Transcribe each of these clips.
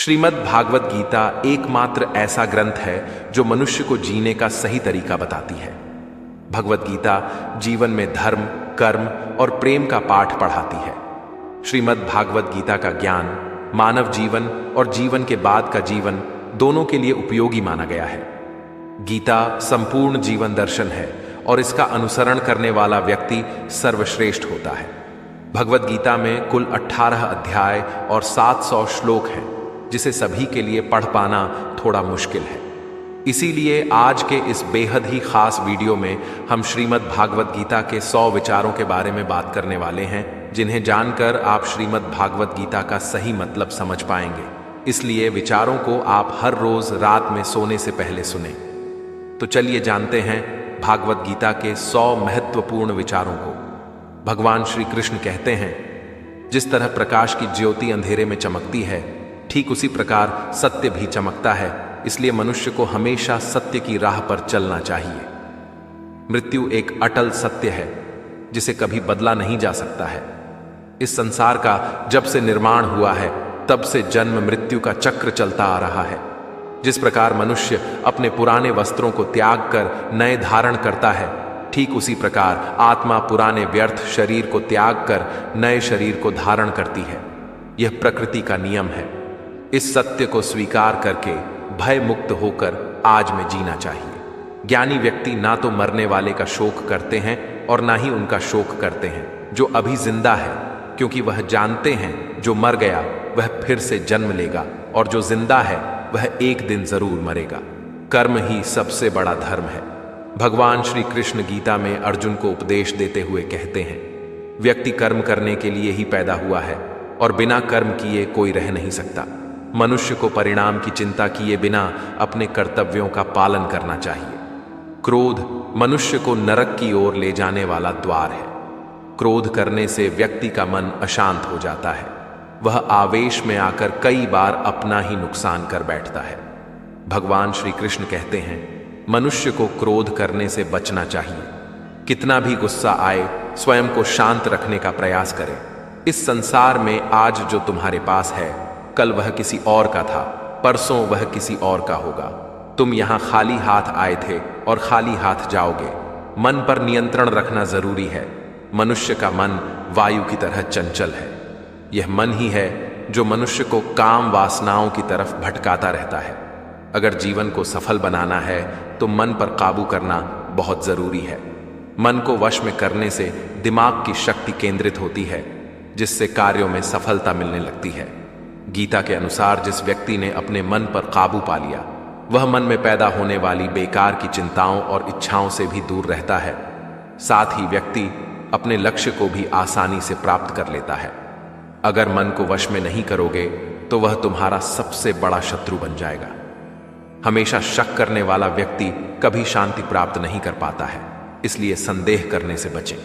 श्रीमद् भागवत गीता एकमात्र ऐसा ग्रंथ है जो मनुष्य को जीने का सही तरीका बताती है। भगवत गीता जीवन में धर्म, कर्म और प्रेम का पाठ पढ़ाती है। श्रीमद् भागवत गीता का ज्ञान मानव जीवन और जीवन के बाद का जीवन दोनों के लिए उपयोगी माना गया है। गीता संपूर्ण जीवन दर्शन है और इसका अनुसरण करने वाला व्यक्ति सर्वश्रेष्ठ होता है। भगवत गीता में कुल 18 अध्याय और 700 श्लोक हैं, जिसे सभी के लिए पढ़ पाना थोड़ा मुश्किल है। इसीलिए आज के इस बेहद ही खास वीडियो में हम श्रीमद् भागवत गीता के 100 विचारों के बारे में बात करने वाले हैं, जिन्हें जानकर आप श्रीमद् भागवत गीता का सही मतलब समझ पाएंगे। इसलिए विचारों को आप हर रोज रात में सोने से पहले सुने। तो चलिए जानते हैं भागवत गीता के 100 महत्वपूर्ण विचारों को। भगवान श्री कृष्ण कहते हैं, जिस तरह प्रकाश की ज्योति अंधेरे में चमकती है, ठीक उसी प्रकार सत्य भी चमकता है। इसलिए मनुष्य को हमेशा सत्य की राह पर चलना चाहिए। मृत्यु एक अटल सत्य है जिसे कभी बदला नहीं जा सकता है। इस संसार का जब से निर्माण हुआ है, तब से जन्म मृत्यु का चक्र चलता आ रहा है। जिस प्रकार मनुष्य अपने पुराने वस्त्रों को त्याग कर नए धारण करता है, ठीक उसी प्रकार आत्मा पुराने व्यर्थ शरीर को त्याग कर नए शरीर को धारण करती है। यह प्रकृति का नियम है। इस सत्य को स्वीकार करके भय मुक्त होकर आज में जीना चाहिए। ज्ञानी व्यक्ति ना तो मरने वाले का शोक करते हैं और ना ही उनका शोक करते हैं जो अभी जिंदा है, क्योंकि वह जानते हैं जो मर गया वह फिर से जन्म लेगा और जो जिंदा है वह एक दिन जरूर मरेगा। कर्म ही सबसे बड़ा धर्म है। भगवान श्री कृष्ण गीता में अर्जुन को उपदेश देते हुए कहते हैं, व्यक्ति कर्म करने के लिए ही पैदा हुआ है और बिना कर्म किए कोई रह नहीं सकता। मनुष्य को परिणाम की चिंता किए बिना अपने कर्तव्यों का पालन करना चाहिए। क्रोध मनुष्य को नरक की ओर ले जाने वाला द्वार है। क्रोध करने से व्यक्ति का मन अशांत हो जाता है। वह आवेश में आकर कई बार अपना ही नुकसान कर बैठता है। भगवान श्री कृष्ण कहते हैं, मनुष्य को क्रोध करने से बचना चाहिए। कितना भी गुस्सा आए, स्वयं को शांत रखने का प्रयास करें। इस संसार में आज जो तुम्हारे पास है, कल वह किसी और का था, परसों वह किसी और का होगा। तुम यहां खाली हाथ आए थे और खाली हाथ जाओगे। मन पर नियंत्रण रखना जरूरी है। मनुष्य का मन वायु की तरह चंचल है। यह मन ही है जो मनुष्य को काम वासनाओं की तरफ भटकाता रहता है। अगर जीवन को सफल बनाना है तो मन पर काबू करना बहुत जरूरी है। मन को वश में करने से दिमाग की शक्ति केंद्रित होती है, जिससे कार्यों में सफलता मिलने लगती है। गीता के अनुसार जिस व्यक्ति ने अपने मन पर काबू पा लिया, वह मन में पैदा होने वाली बेकार की चिंताओं और इच्छाओं से भी दूर रहता है। साथ ही व्यक्ति अपने लक्ष्य को भी आसानी से प्राप्त कर लेता है। अगर मन को वश में नहीं करोगे तो वह तुम्हारा सबसे बड़ा शत्रु बन जाएगा। हमेशा शक करने वाला व्यक्ति कभी शांति प्राप्त नहीं कर पाता है। इसलिए संदेह करने से बचें।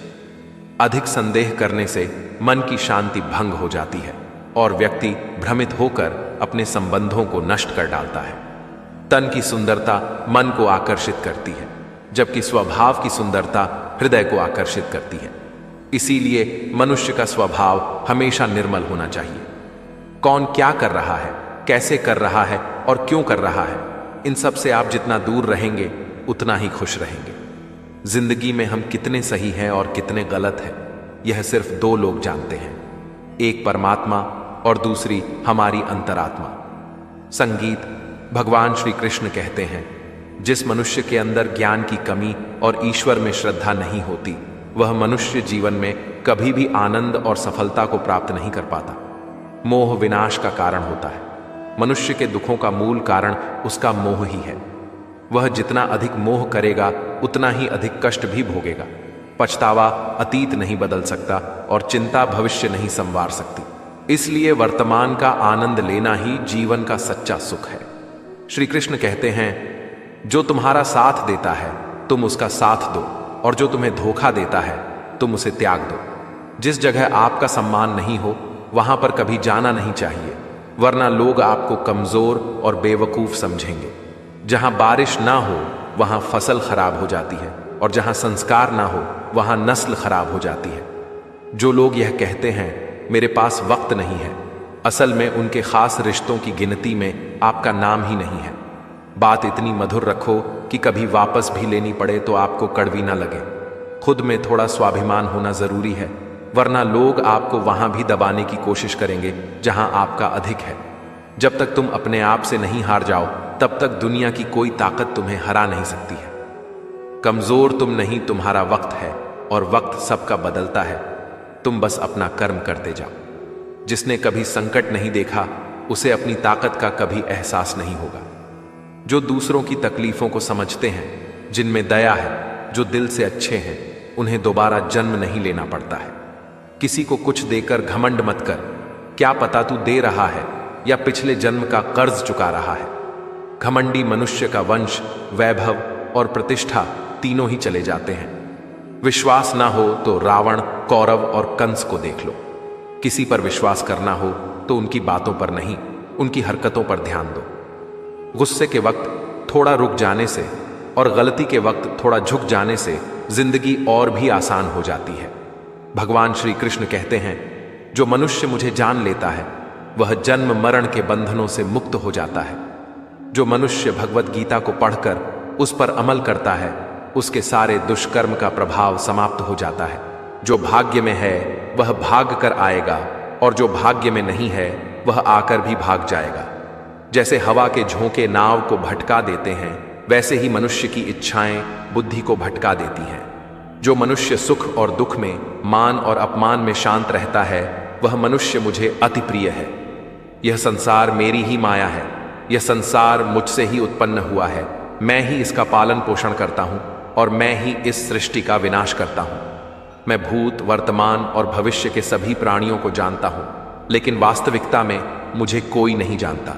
अधिक संदेह करने से मन की शांति भंग हो जाती है और व्यक्ति भ्रमित होकर अपने संबंधों को नष्ट कर डालता है। तन की सुंदरता मन को आकर्षित करती है, जबकि स्वभाव की सुंदरता हृदय को आकर्षित करती है। इसीलिए मनुष्य का स्वभाव हमेशा निर्मल होना चाहिए। कौन क्या कर रहा है, कैसे कर रहा है और क्यों कर रहा है, इन सब से आप जितना दूर रहेंगे उतना ही खुश रहेंगे। जिंदगी में हम कितने सही हैं और कितने गलत हैं, यह सिर्फ 2 लोग जानते हैं, एक परमात्मा और दूसरी हमारी अंतरात्मा। संगीत भगवान श्री कृष्ण कहते हैं, जिस मनुष्य के अंदर ज्ञान की कमी और ईश्वर में श्रद्धा नहीं होती, वह मनुष्य जीवन में कभी भी आनंद और सफलता को प्राप्त नहीं कर पाता। मोह विनाश का कारण होता है। मनुष्य के दुखों का मूल कारण उसका मोह ही है। वह जितना अधिक मोह करेगा उतना ही अधिक कष्ट भी भोगेगा। पछतावा अतीत नहीं बदल सकता और चिंता भविष्य नहीं संवार सकती। इसलिए वर्तमान का आनंद लेना ही जीवन का सच्चा सुख है। श्री कृष्ण कहते हैं, जो तुम्हारा साथ देता है तुम उसका साथ दो, और जो तुम्हें धोखा देता है तुम उसे त्याग दो। जिस जगह आपका सम्मान नहीं हो वहां पर कभी जाना नहीं चाहिए, वरना लोग आपको कमजोर और बेवकूफ समझेंगे। जहां बारिश ना हो वहां फसल खराब हो जाती है, और जहां संस्कार ना हो वहां नस्ल खराब हो जाती है। जो लोग यह कहते हैं मेरे पास वक्त नहीं है, असल में उनके खास रिश्तों की गिनती में आपका नाम ही नहीं है। बात इतनी मधुर रखो कि कभी वापस भी लेनी पड़े तो आपको कड़वी ना लगे। खुद में थोड़ा स्वाभिमान होना जरूरी है, वरना लोग आपको वहां भी दबाने की कोशिश करेंगे जहां आपका अधिक है। जब तक तुम अपने आप से नहीं हार जाओ, तब तक दुनिया की कोई ताकत तुम्हें हरा नहीं सकती है। कमजोर तुम नहीं, तुम्हारा वक्त है, और वक्त सबका बदलता है। तुम बस अपना कर्म करते जाओ। जिसने कभी संकट नहीं देखा, उसे अपनी ताकत का कभी एहसास नहीं होगा। जो दूसरों की तकलीफों को समझते हैं, जिनमें दया है, जो दिल से अच्छे हैं, उन्हें दोबारा जन्म नहीं लेना पड़ता है। किसी को कुछ देकर घमंड मत कर। क्या पता तू दे रहा है या पिछले जन्म का कर्ज चुका रहा है। घमंडी मनुष्य का वंश, वैभव और प्रतिष्ठा तीनों ही चले जाते हैं। विश्वास ना हो तो रावण, कौरव और कंस को देख लो। किसी पर विश्वास करना हो तो उनकी बातों पर नहीं, उनकी हरकतों पर ध्यान दो। गुस्से के वक्त थोड़ा रुक जाने से और गलती के वक्त थोड़ा झुक जाने से जिंदगी और भी आसान हो जाती है। भगवान श्री कृष्ण कहते हैं, जो मनुष्य मुझे जान लेता है वह जन्म मरण के बंधनों से मुक्त हो जाता है। जो मनुष्य भगवत गीता को पढ़कर उस पर अमल करता है, उसके सारे दुष्कर्म का प्रभाव समाप्त हो जाता है। जो भाग्य में है वह भाग कर आएगा, और जो भाग्य में नहीं है वह आकर भी भाग जाएगा। जैसे हवा के झोंके नाव को भटका देते हैं, वैसे ही मनुष्य की इच्छाएं बुद्धि को भटका देती हैं। जो मनुष्य सुख और दुख में, मान और अपमान में शांत रहता है, वह मनुष्य मुझे अति प्रिय है। यह संसार मेरी ही माया है। यह संसार मुझसे ही उत्पन्न हुआ है। मैं ही इसका पालन पोषण करता हूं और मैं ही इस सृष्टि का विनाश करता हूं। मैं भूत, वर्तमान और भविष्य के सभी प्राणियों को जानता हूं, लेकिन वास्तविकता में मुझे कोई नहीं जानता।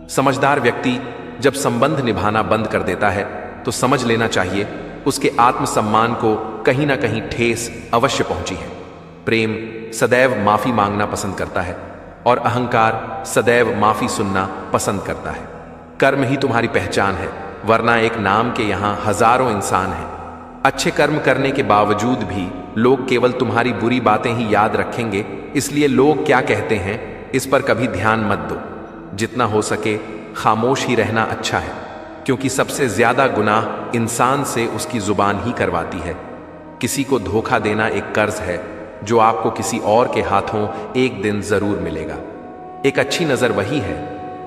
समझदार व्यक्ति जब संबंध निभाना बंद कर देता है तो समझ लेना चाहिए उसके आत्मसम्मान को कहीं ना कहीं ठेस अवश्य पहुंची है। प्रेम सदैव माफी मांगना पसंद करता है और अहंकार सदैव माफी सुनना पसंद करता है। कर्म ही तुम्हारी पहचान है, वरना एक नाम के यहां हजारों इंसान हैं। अच्छे कर्म करने के बावजूद भी लोग केवल तुम्हारी बुरी बातें ही याद रखेंगे, इसलिए लोग क्या कहते हैं इस पर कभी ध्यान मत दो। जितना हो सके खामोश ही रहना अच्छा है, क्योंकि सबसे ज्यादा गुनाह इंसान से उसकी जुबान ही करवाती है। किसी को धोखा देना एक कर्ज है जो आपको किसी और के हाथों एक दिन जरूर मिलेगा। एक अच्छी नजर वही है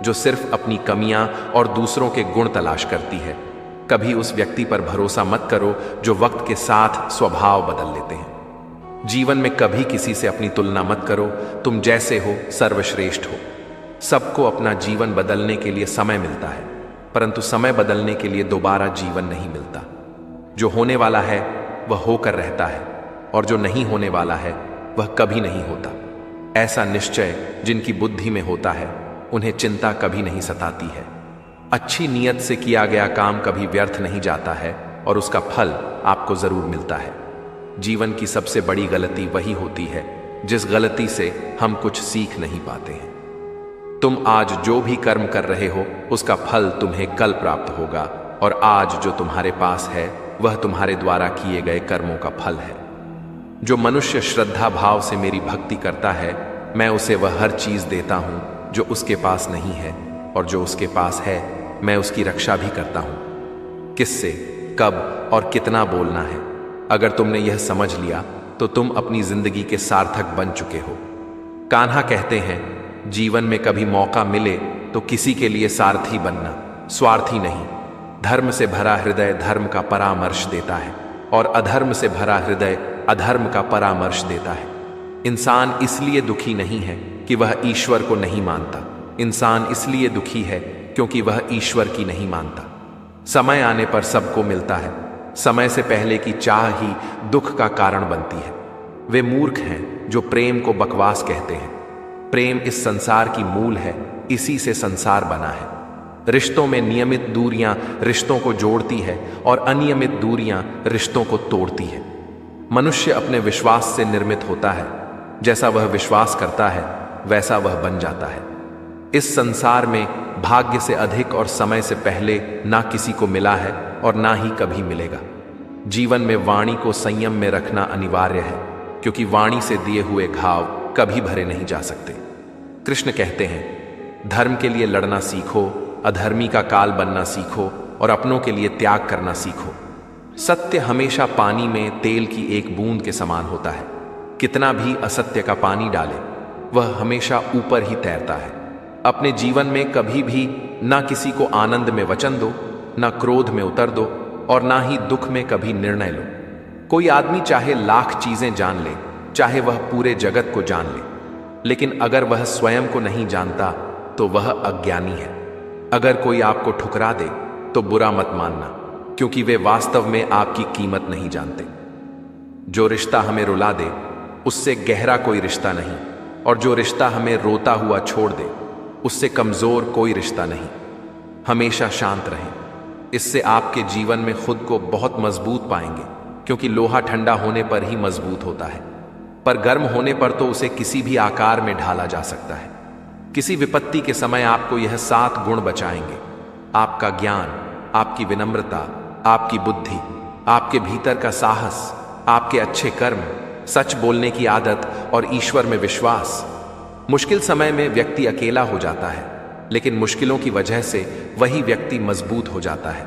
जो सिर्फ अपनी कमियां और दूसरों के गुण तलाश करती है। कभी उस व्यक्ति पर भरोसा मत करो जो वक्त के साथ स्वभाव बदल लेते हैं। जीवन में कभी किसी से अपनी तुलना मत करो। तुम जैसे हो सर्वश्रेष्ठ हो। सबको अपना जीवन बदलने के लिए समय मिलता है, परंतु समय बदलने के लिए दोबारा जीवन नहीं मिलता। जो होने वाला है वह होकर रहता है, और जो नहीं होने वाला है वह कभी नहीं होता। ऐसा निश्चय जिनकी बुद्धि में होता है, उन्हें चिंता कभी नहीं सताती है। अच्छी नीयत से किया गया काम कभी व्यर्थ नहीं जाता है और उसका फल आपको जरूर मिलता है। जीवन की सबसे बड़ी गलती वही होती है जिस गलती से हम कुछ सीख नहीं पाते हैं। तुम आज जो भी कर्म कर रहे हो उसका फल तुम्हें कल प्राप्त होगा, और आज जो तुम्हारे पास है वह तुम्हारे द्वारा किए गए कर्मों का फल है। जो मनुष्य श्रद्धा भाव से मेरी भक्ति करता है, मैं उसे वह हर चीज देता हूं जो उसके पास नहीं है, और जो उसके पास है मैं उसकी रक्षा भी करता हूं। किससे, कब और कितना बोलना है, अगर तुमने यह समझ लिया तो तुम अपनी जिंदगी के सार्थक बन चुके हो। कान्हा कहते हैं, जीवन में कभी मौका मिले तो किसी के लिए सारथी बनना, स्वार्थी नहीं। धर्म से भरा हृदय धर्म का परामर्श देता है, और अधर्म से भरा हृदय अधर्म का परामर्श देता है। इंसान इसलिए दुखी नहीं है कि वह ईश्वर को नहीं मानता। इंसान इसलिए दुखी है क्योंकि वह ईश्वर की नहीं मानता। समय आने पर सबको मिलता है। समय से पहले की चाह ही दुख का कारण बनती है। वे मूर्ख हैं जो प्रेम को बकवास कहते हैं। प्रेम इस संसार की मूल है, इसी से संसार बना है। रिश्तों में नियमित दूरियां रिश्तों को जोड़ती है और अनियमित दूरियां रिश्तों को तोड़ती है। मनुष्य अपने विश्वास से निर्मित होता है। जैसा वह विश्वास करता है वैसा वह बन जाता है। इस संसार में भाग्य से अधिक और समय से पहले ना किसी को मिला है और ना ही कभी मिलेगा। जीवन में वाणी को संयम में रखना अनिवार्य है, क्योंकि वाणी से दिए हुए घाव कभी भरे नहीं जा सकते। कृष्ण कहते हैं, धर्म के लिए लड़ना सीखो, अधर्मी का काल बनना सीखो और अपनों के लिए त्याग करना सीखो। सत्य हमेशा पानी में तेल की एक बूंद के समान होता है। कितना भी असत्य का पानी डाले, वह हमेशा ऊपर ही तैरता है। अपने जीवन में कभी भी ना किसी को आनंद में वचन दो, ना क्रोध में उतर दो और ना ही दुख में कभी निर्णय लो। कोई आदमी चाहे लाख चीजें जान ले, चाहे वह पूरे जगत को जान ले, लेकिन अगर वह स्वयं को नहीं जानता तो वह अज्ञानी है। अगर कोई आपको ठुकरा दे तो बुरा मत मानना, क्योंकि वे वास्तव में आपकी कीमत नहीं जानते। जो रिश्ता हमें रुला दे उससे गहरा कोई रिश्ता नहीं, और जो रिश्ता हमें रोता हुआ छोड़ दे उससे कमजोर कोई रिश्ता नहीं। हमेशा शांत रहें, इससे आपके जीवन में खुद को बहुत मजबूत पाएंगे, क्योंकि लोहा ठंडा होने पर ही मजबूत होता है, पर गर्म होने पर तो उसे किसी भी आकार में ढाला जा सकता है। किसी विपत्ति के समय आपको यह 7 गुण बचाएंगे: आपका ज्ञान, आपकी विनम्रता, आपकी बुद्धि, आपके भीतर का साहस, आपके अच्छे कर्म, सच बोलने की आदत और ईश्वर में विश्वास। मुश्किल समय में व्यक्ति अकेला हो जाता है, लेकिन मुश्किलों की वजह से वही व्यक्ति मजबूत हो जाता है।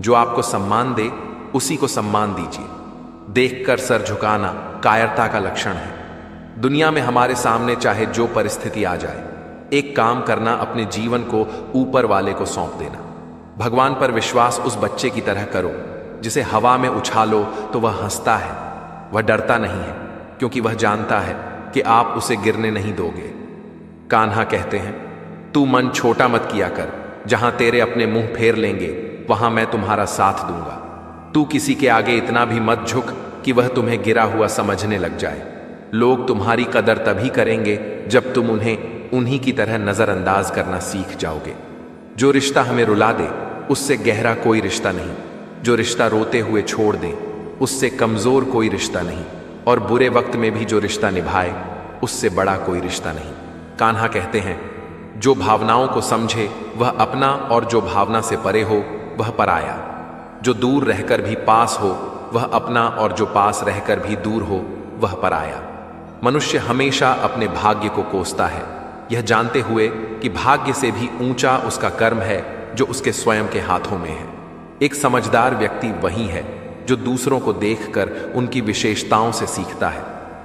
जो आपको सम्मान दे उसी को सम्मान दीजिए। देखकर सर झुकाना कायरता का लक्षण है। दुनिया में हमारे सामने चाहे जो परिस्थिति आ जाए, एक काम करना, अपने जीवन को ऊपर वाले को सौंप देना। भगवान पर विश्वास उस बच्चे की तरह करो जिसे हवा में उछालो तो वह हंसता है। वह डरता नहीं है, क्योंकि वह जानता है कि आप उसे गिरने नहीं दोगे। कान्हा कहते हैं, तू मन छोटा मत किया कर, जहां तेरे अपने मुंह फेर लेंगे वहां मैं तुम्हारा साथ दूंगा। तू किसी के आगे इतना भी मत झुक कि वह तुम्हें गिरा हुआ समझने लग जाए। लोग तुम्हारी कदर तभी करेंगे जब तुम उन्हें उन्हीं की तरह नजरअंदाज करना सीख जाओगे। जो रिश्ता हमें रुला दे उससे गहरा कोई रिश्ता नहीं। जो रिश्ता रोते हुए छोड़ दे उससे कमजोर कोई रिश्ता नहीं, और बुरे वक्त में भी जो रिश्ता निभाए उससे बड़ा कोई रिश्ता नहीं। कान्हा कहते हैं, जो भावनाओं को समझे वह अपना, और जो भावना से परे हो वह पराया। जो दूर रहकर भी पास हो वह अपना, और जो पास रहकर भी दूर हो वह पराया। मनुष्य हमेशा अपने भाग्य को कोसता है, यह जानते हुए कि भाग्य से भी ऊंचा उसका कर्म है जो उसके स्वयं के हाथों में है। एक समझदार व्यक्ति वही है जो दूसरों को देखकर उनकी विशेषताओं से सीखता है,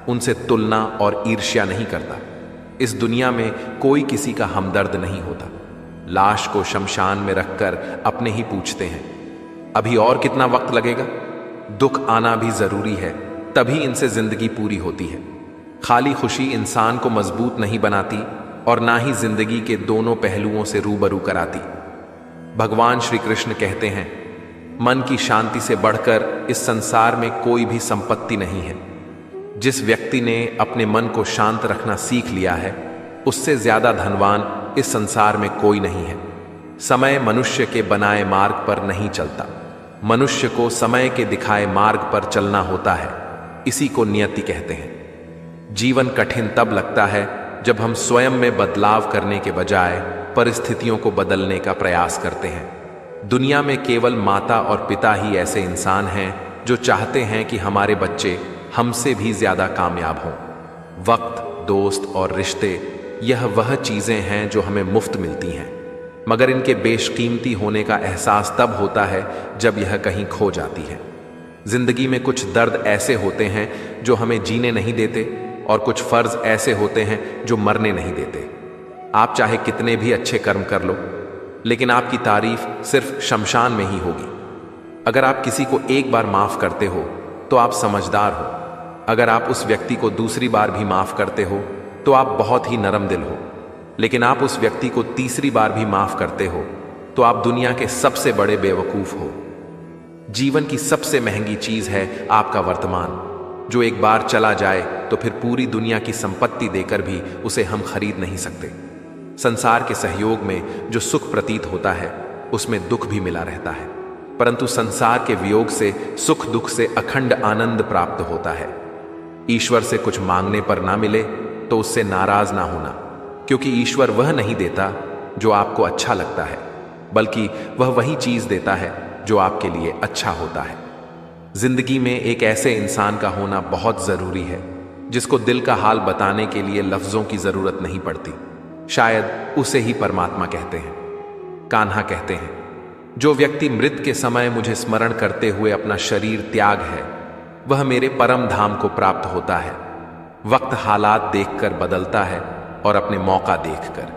उनसे तुलना और ईर्ष्या नहीं करता। इस दुनिया में कोई किसी का हमदर्द नहीं होता। लाश को शमशान में रखकर अपने ही पूछते हैं, अभी और कितना वक्त लगेगा? दुख आना भी जरूरी है, तभी इनसे जिंदगी पूरी होती है। खाली खुशी इंसान को मजबूत नहीं बनाती और ना ही जिंदगी के दोनों पहलुओं से रूबरू कराती। भगवान श्री कृष्ण कहते हैं, मन की शांति से बढ़कर इस संसार में कोई भी संपत्ति नहीं है। जिस व्यक्ति ने अपने मन को शांत रखना सीख लिया है, उससे ज्यादा धनवान इस संसार में कोई नहीं है। समय मनुष्य के बनाए मार्ग पर नहीं चलता, मनुष्य को समय के दिखाए मार्ग पर चलना होता है। इसी को नियति कहते हैं। जीवन कठिन तब लगता है जब हम स्वयं में बदलाव करने के बजाय परिस्थितियों को बदलने का प्रयास करते हैं। दुनिया में केवल माता और पिता ही ऐसे इंसान हैं जो चाहते हैं कि हमारे बच्चे हमसे भी ज्यादा कामयाब हों। वक्त, दोस्त और रिश्ते, यह वह चीजें हैं जो हमें मुफ्त मिलती हैं, मगर इनके बेशकीमती होने का एहसास तब होता है जब यह कहीं खो जाती है। जिंदगी में कुछ दर्द ऐसे होते हैं जो हमें जीने नहीं देते, और कुछ फर्ज ऐसे होते हैं जो मरने नहीं देते। आप चाहे कितने भी अच्छे कर्म कर लो, लेकिन आपकी तारीफ सिर्फ शमशान में ही होगी। अगर आप किसी को एक बार माफ करते हो तो आप समझदार हो। अगर आप उस व्यक्ति को दूसरी बार भी माफ करते हो तो आप बहुत ही नरम दिल हो। लेकिन आप उस व्यक्ति को तीसरी बार भी माफ करते हो तो आप दुनिया के सबसे बड़े बेवकूफ हो। जीवन की सबसे महंगी चीज है आपका वर्तमान, जो एक बार चला जाए तो फिर पूरी दुनिया की संपत्ति देकर भी उसे हम खरीद नहीं सकते। संसार के सहयोग में जो सुख प्रतीत होता है उसमें दुख भी मिला रहता है, परंतु संसार के वियोग से सुख दुख से अखंड आनंद प्राप्त होता है। ईश्वर से कुछ मांगने पर ना मिले तो उससे नाराज ना होना, क्योंकि ईश्वर वह नहीं देता जो आपको अच्छा लगता है, बल्कि वह वही चीज देता है जो आपके लिए अच्छा होता है। जिंदगी में एक ऐसे इंसान का होना बहुत जरूरी है जिसको दिल का हाल बताने के लिए लफ्जों की जरूरत नहीं पड़ती। शायद उसे ही परमात्मा कहते हैं। कान्हा कहते हैं, जो व्यक्ति मृत के समय मुझे स्मरण करते हुए अपना शरीर त्याग है, वह मेरे परम धाम को प्राप्त होता है। वक्त हालात देखकर बदलता है और अपने मौका देखकर।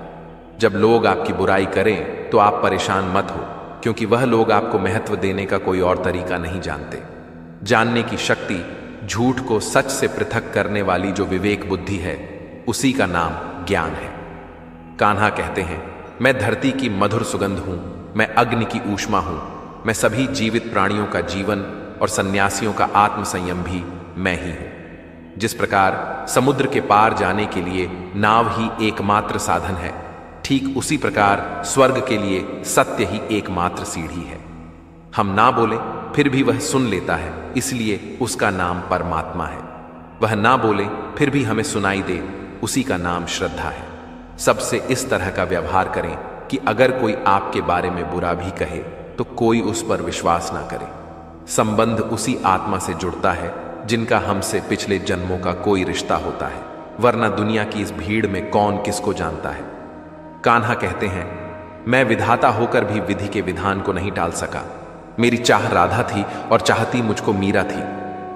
जब लोग आपकी बुराई करें तो आप परेशान मत हो, क्योंकि वह लोग आपको महत्व देने का कोई और तरीका नहीं जानते। जानने की शक्ति, झूठ को सच से पृथक करने वाली जो विवेक बुद्धि है, उसी का नाम ज्ञान है। कान्हा कहते हैं, मैं धरती की मधुर सुगंध हूं, मैं अग्नि की ऊष्मा हूं, मैं सभी जीवित प्राणियों का जीवन और सन्यासियों का आत्म संयम भी मैं ही हूं। जिस प्रकार समुद्र के पार जाने के लिए नाव ही एकमात्र साधन है, ठीक उसी प्रकार स्वर्ग के लिए सत्य ही एकमात्र सीढ़ी है। हम ना बोले फिर भी वह सुन लेता है, इसलिए उसका नाम परमात्मा है। वह ना बोले फिर भी हमें सुनाई दे, उसी का नाम श्रद्धा है। सबसे इस तरह का व्यवहार करें कि अगर कोई आपके बारे में बुरा भी कहे तो कोई उस पर विश्वास ना करे। संबंध उसी आत्मा से जुड़ता है जिनका हमसे पिछले जन्मों का कोई रिश्ता होता है, वरना दुनिया की इस भीड़ में कौन किसको जानता है। कान्हा कहते हैं, मैं विधाता होकर भी विधि के विधान को नहीं टाल सका। मेरी चाह राधा थी और चाहती मुझको मीरा थी,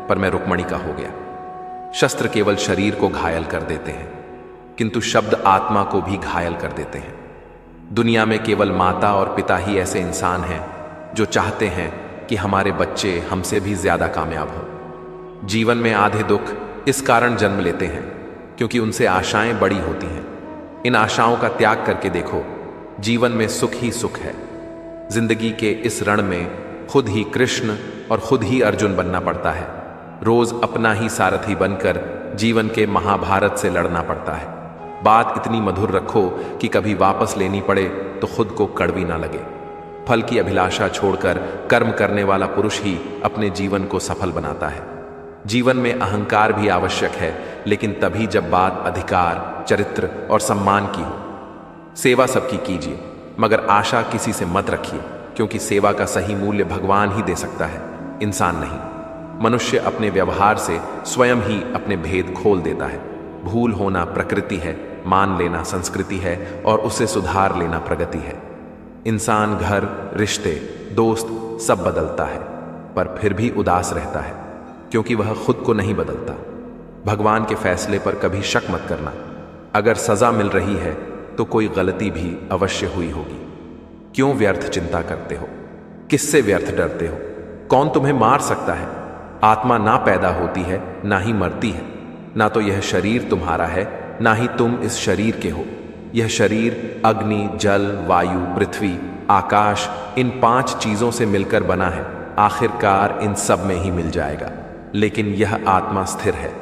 पर मैं रुक्मणी का हो गया। शस्त्र केवल शरीर को घायल कर देते हैं, किंतु शब्द आत्मा को भी घायल कर देते हैं। दुनिया में केवल माता और पिता ही ऐसे इंसान हैं जो चाहते हैं कि हमारे बच्चे हमसे भी ज्यादा कामयाब हों। जीवन में आधे दुख इस कारण जन्म लेते हैं क्योंकि उनसे आशाएं बड़ी होती हैं। इन आशाओं का त्याग करके देखो, जीवन में सुख ही सुख है। जिंदगी के इस रण में खुद ही कृष्ण और खुद ही अर्जुन बनना पड़ता है। रोज अपना ही सारथी बनकर जीवन के महाभारत से लड़ना पड़ता है। बात इतनी मधुर रखो कि कभी वापस लेनी पड़े तो खुद को कड़वी ना लगे। फल की अभिलाषा छोड़कर कर्म करने वाला पुरुष ही अपने जीवन को सफल बनाता है। जीवन में अहंकार भी आवश्यक है, लेकिन तभी जब बात अधिकार, चरित्र और सम्मान की हो। सेवा सबकी कीजिए, मगर आशा किसी से मत रखिए, क्योंकि सेवा का सही मूल्य भगवान ही दे सकता है, इंसान नहीं। मनुष्य अपने व्यवहार से स्वयं ही अपने भेद खोल देता है। भूल होना प्रकृति है, मान लेना संस्कृति है और उसे सुधार लेना प्रगति है। इंसान घर, रिश्ते, दोस्त सब बदलता है, पर फिर भी उदास रहता है, क्योंकि वह खुद को नहीं बदलता। भगवान के फैसले पर कभी शक मत करना। अगर सजा मिल रही है तो कोई गलती भी अवश्य हुई होगी। क्यों व्यर्थ चिंता करते हो? किससे व्यर्थ डरते हो? कौन तुम्हें मार सकता है? आत्मा ना पैदा होती है, ना ही मरती है। ना तो यह शरीर तुम्हारा है, ना ही तुम इस शरीर के हो। यह शरीर अग्नि, जल, वायु, पृथ्वी, आकाश, इन 5 चीजों से मिलकर बना है। आखिरकार इन सब में ही मिल जाएगा। लेकिन यह आत्मा स्थिर है।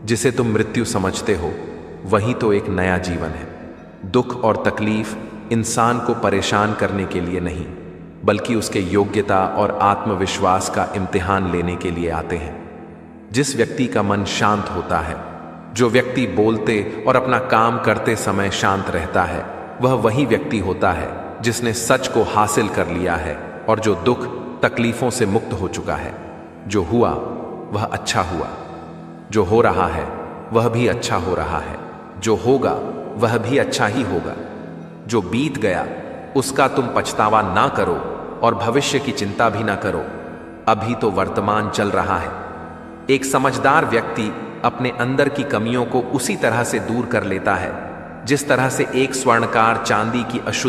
जिसे तुम मृत्यु समझते हो, वही तो एक नया जीवन है। दुख और तकलीफ इंसान को परेशान करने के लिए नहीं, बल्कि उसके योग्यता और आत्मविश्वास का इम्तिहान लेने के लिए आते हैं। जिस व्यक्ति का मन शांत होता है, जो व्यक्ति बोलते और अपना काम करते समय शांत रहता है, वह वही व्यक्ति होता है जिसने सच को हासिल कर लिया है और जो दुख तकलीफों से मुक्त हो चुका है। जो हुआ वह अच्छा हुआ, जो हो रहा है वह भी अच्छा हो रहा है, जो होगा वह भी अच्छा ही होगा। जो बीत गया उसका तुम पछतावा ना करो और भविष्य की चिंता भी ना करो। अभी तो वर्तमान चल रहा है। एक समझदार व्यक्ति अपने अंदर की कमियों को उसी तरह से दूर कर लेता है जिस तरह से एक स्वर्णकार चांदी की अशुद्ध